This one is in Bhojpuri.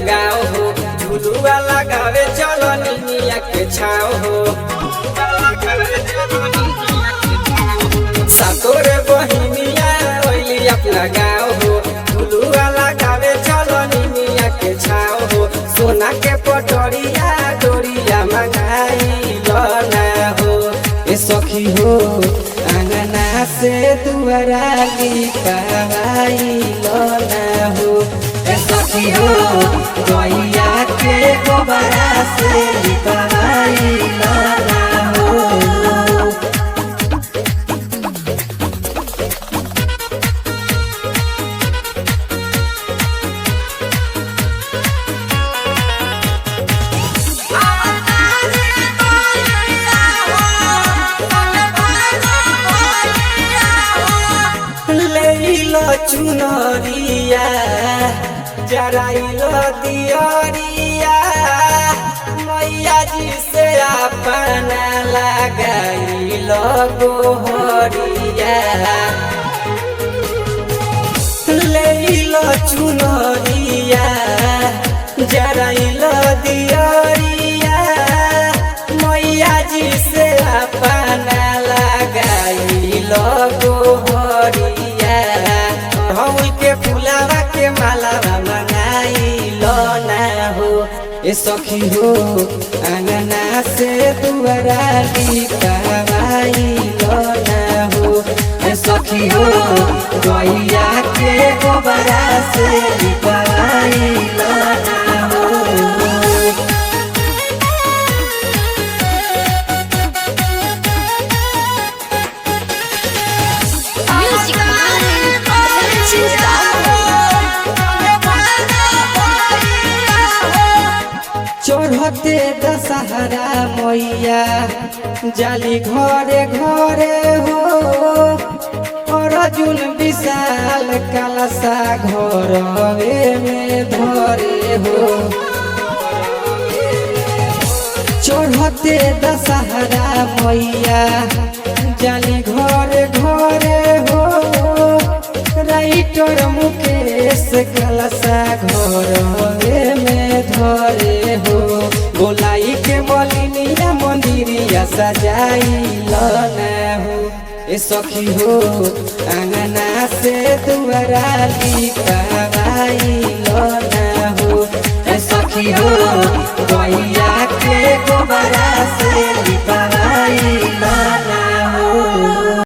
गाँव हो झुलुआ लगावे चलो निमिया के छाव हो। सातोरे बहिनिया ओइली अपना गाँव हो झुलुआ लगावे चलो निमिया के छाव हो। सोना के पटोरिया डोरिया मंगाई लना हो ए सखी हो अंगना से दुआरा लिपाई लना हो ए सखी हो गैया के गोबरा से लिपाई लना हो। चुनरिया जराइल दियरिया मैया जी से अपना लगाइल गोहरिया। लेइल चुनरिया जराइल दियरिया मैया जी से अपना लगाइल गोहरिया। हौल के फुलावा के मालावा मंगाई लना हो ए सखी हो अंगना से दुआरा लिपाई लना हो ए सखी हो गैया के गोबरा से लिपाई लना हो। चढ़ते दशहरा मैया जाली घरे घरे हो अर्जुन विशाल कलसा घरवे में धरे हो। चढ़ते दशहरा मैया जाली घरे घरे हो राइटर मुकेश कलसा घरवे में धरे हो। गोलाई के मलिनिया मंदिरिया सजाई लना हो ए सखी हो अंगना से दुआरा लिपाई लना हो ए सखी हो गैया